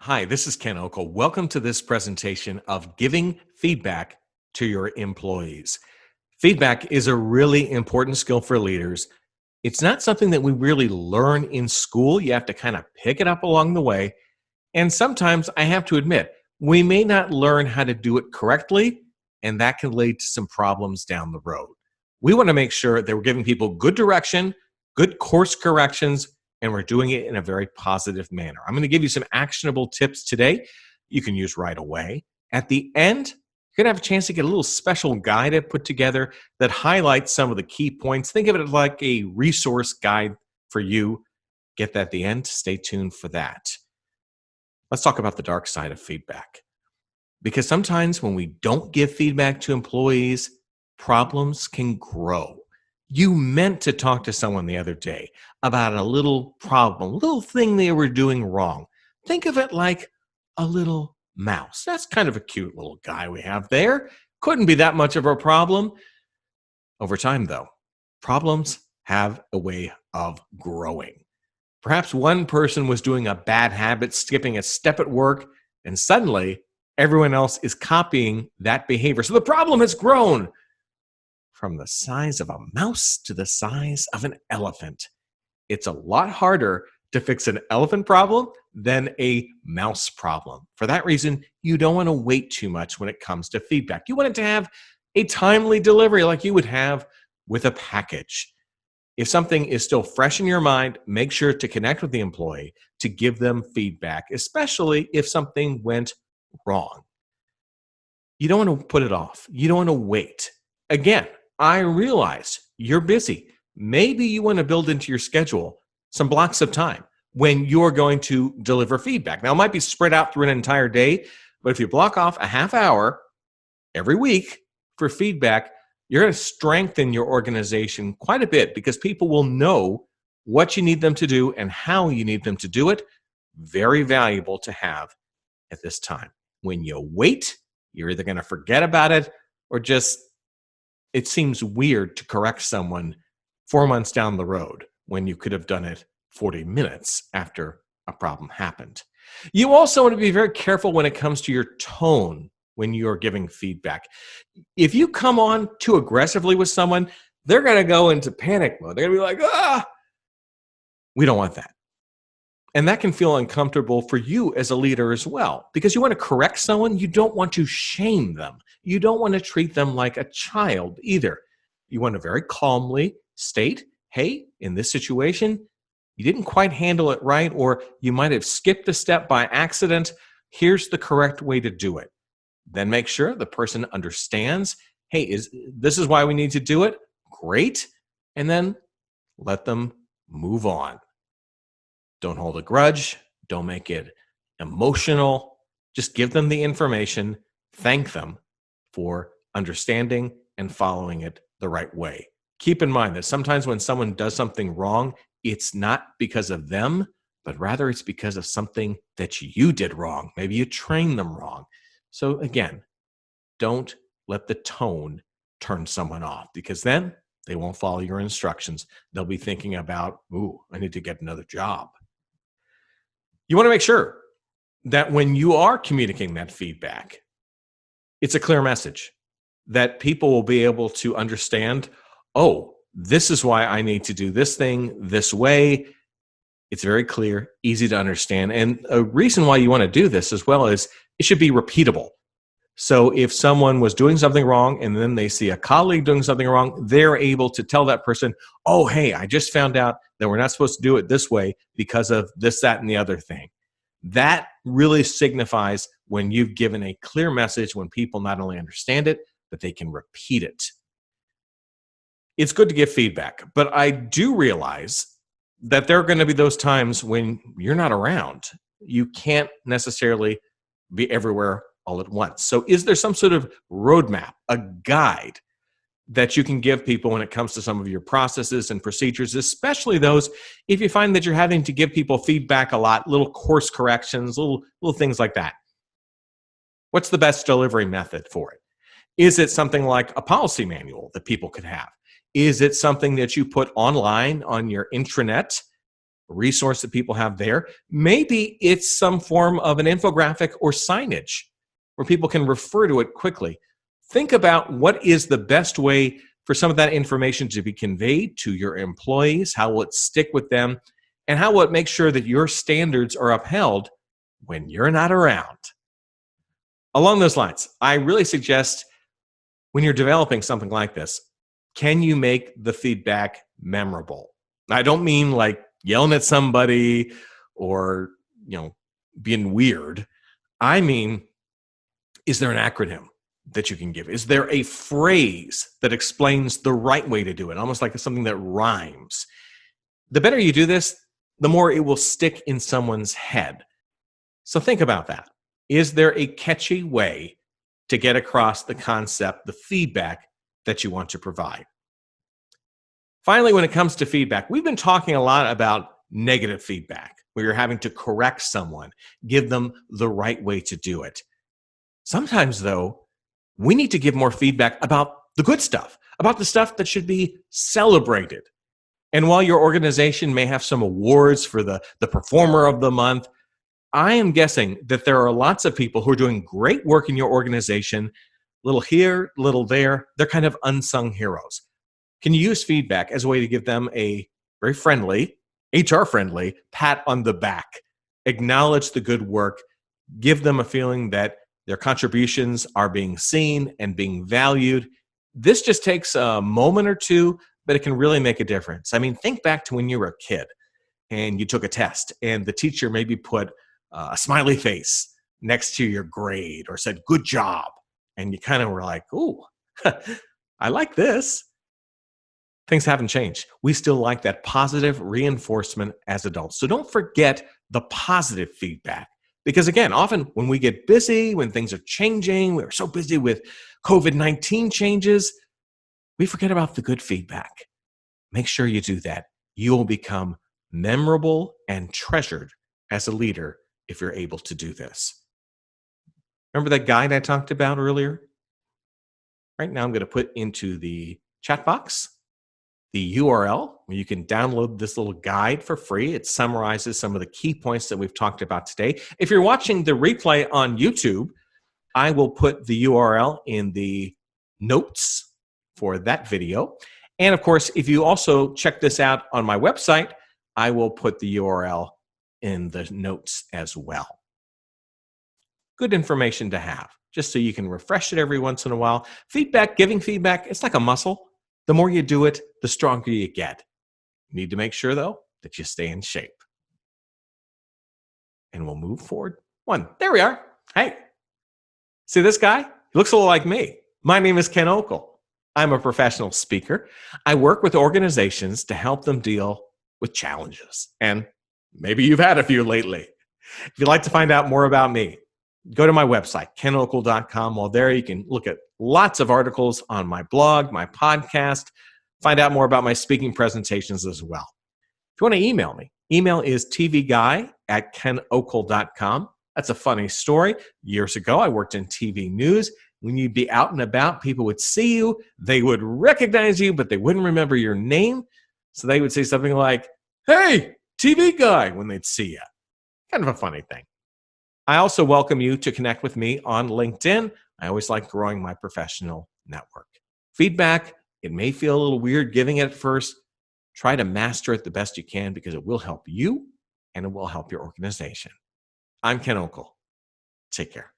Hi, this is Ken Okel. Welcome to this presentation of giving feedback to your employees. Feedback is a really important skill for leaders. It's not something that we really learn in school. You have to kind of pick it up along the way. And sometimes I have to admit, we may not learn how to do it correctly, and that can lead to some problems down the road. We want to make sure that we're giving people good direction, good course corrections, and we're doing it in a very positive manner. I'm going to give you some actionable tips today you can use right away. At the end, you're going to have a chance to get a little special guide I put together that highlights some of the key points. Think of it like a resource guide for you. Get that at the end. Stay tuned for that. Let's talk about the dark side of feedback. Because sometimes when we don't give feedback to employees, problems can grow. You meant to talk to someone the other day about a little problem, a little thing they were doing wrong. Think of it like a little mouse. That's kind of a cute little guy we have there. Couldn't be that much of a problem. Over time, though, problems have a way of growing. Perhaps one person was doing a bad habit, skipping a step at work, and suddenly everyone else is copying that behavior. So the problem has grown from the size of a mouse to the size of an elephant. It's a lot harder to fix an elephant problem than a mouse problem. For that reason, you don't want to wait too much when it comes to feedback. You want it to have a timely delivery like you would have with a package. If something is still fresh in your mind, make sure to connect with the employee to give them feedback, especially if something went wrong. You don't want to put it off. You don't want to wait. Again, I realize you're busy. Maybe you want to build into your schedule some blocks of time when you're going to deliver feedback. Now, it might be spread out through an entire day, but if you block off a half hour every week for feedback, you're going to strengthen your organization quite a bit because people will know what you need them to do and how you need them to do it. Very valuable to have at this time. When you wait, you're either going to forget about it or just it seems weird to correct someone 4 months down the road when you could have done it 40 minutes after a problem happened. You also want to be very careful when it comes to your tone when you're giving feedback. If you come on too aggressively with someone, they're going to go into panic mode. They're going to be like, we don't want that. And that can feel uncomfortable for you as a leader as well, because you want to correct someone. You don't want to shame them. You don't want to treat them like a child either. You want to very calmly state, hey, in this situation, you didn't quite handle it right, or you might have skipped a step by accident. Here's the correct way to do it. Then make sure the person understands, hey, this is why we need to do it. Great. And then let them move on. Don't hold a grudge. Don't make it emotional. Just give them the information. Thank them for understanding and following it the right way. Keep in mind that sometimes when someone does something wrong, it's not because of them, but rather it's because of something that you did wrong. Maybe you trained them wrong. So again, don't let the tone turn someone off, because then they won't follow your instructions. They'll be thinking about, I need to get another job. You want to make sure that when you are communicating that feedback, it's a clear message that people will be able to understand, this is why I need to do this thing this way. It's very clear, easy to understand. And a reason why you want to do this as well is it should be repeatable. So if someone was doing something wrong and then they see a colleague doing something wrong, they're able to tell that person, hey, I just found out that we're not supposed to do it this way because of this, that, and the other thing. That really signifies when you've given a clear message, when people not only understand it, but they can repeat it. It's good to give feedback, but I do realize that there are going to be those times when you're not around. You can't necessarily be everywhere all at once. So is there some sort of roadmap, a guide that you can give people when it comes to some of your processes and procedures, especially those if you find that you're having to give people feedback a lot, little course corrections, little things like that? What's the best delivery method for it? Is it something like a policy manual that people could have? Is it something that you put online on your intranet resource that people have there. Maybe it's some form of an infographic or signage where people can refer to it quickly. Think about what is the best way for some of that information to be conveyed to your employees, how will it stick with them, and how will it make sure that your standards are upheld when you're not around. Along those lines, I really suggest when you're developing something like this, can you make the feedback memorable? I don't mean like yelling at somebody or, being weird. I mean, is there an acronym that you can give? Is there a phrase that explains the right way to do it? Almost like something that rhymes. The better you do this, the more it will stick in someone's head. So think about that. Is there a catchy way to get across the concept, the feedback that you want to provide? Finally, when it comes to feedback, we've been talking a lot about negative feedback, where you're having to correct someone, give them the right way to do it. Sometimes, though, we need to give more feedback about the good stuff, about the stuff that should be celebrated. And while your organization may have some awards for the performer of the month, I am guessing that there are lots of people who are doing great work in your organization, little here, little there. They're kind of unsung heroes. Can you use feedback as a way to give them a very friendly, HR-friendly pat on the back? Acknowledge the good work, give them a feeling that their contributions are being seen and being valued. This just takes a moment or two, but it can really make a difference. I mean, think back to when you were a kid and you took a test and the teacher maybe put a smiley face next to your grade or said, "Good job." And you kind of were like, "Ooh, I like this." Things haven't changed. We still like that positive reinforcement as adults. So don't forget the positive feedback. Because again, often when we get busy, when things are changing, we're so busy with COVID-19 changes, we forget about the good feedback. Make sure you do that. You will become memorable and treasured as a leader if you're able to do this. Remember that guide I talked about earlier? Right now, I'm going to put into the chat box the URL where you can download this little guide for free. It summarizes some of the key points that we've talked about today. If you're watching the replay on YouTube, I will put the URL in the notes for that video. And of course, if you also check this out on my website, I will put the URL in the notes as well. Good information to have, just so you can refresh it every once in a while. Feedback, giving feedback, it's like a muscle. The more you do it, the stronger you get. You need to make sure, though, that you stay in shape. And we'll move forward. There we are. Hey, see this guy? He looks a little like me. My name is Ken Okel. I'm a professional speaker. I work with organizations to help them deal with challenges. And maybe you've had a few lately. If you'd like to find out more about me, go to my website, kenokel.com. While there, you can look at lots of articles on my blog, my podcast, find out more about my speaking presentations as well. If you want to email me, email is tvguy@kenokel.com. That's a funny story. Years ago, I worked in TV news. When you'd be out and about, people would see you. They would recognize you, but they wouldn't remember your name. So they would say something like, "Hey, TV guy," when they'd see you. Kind of a funny thing. I also welcome you to connect with me on LinkedIn. I always like growing my professional network. Feedback, it may feel a little weird giving it at first. Try to master it the best you can because it will help you and it will help your organization. I'm Ken Okel. Take care.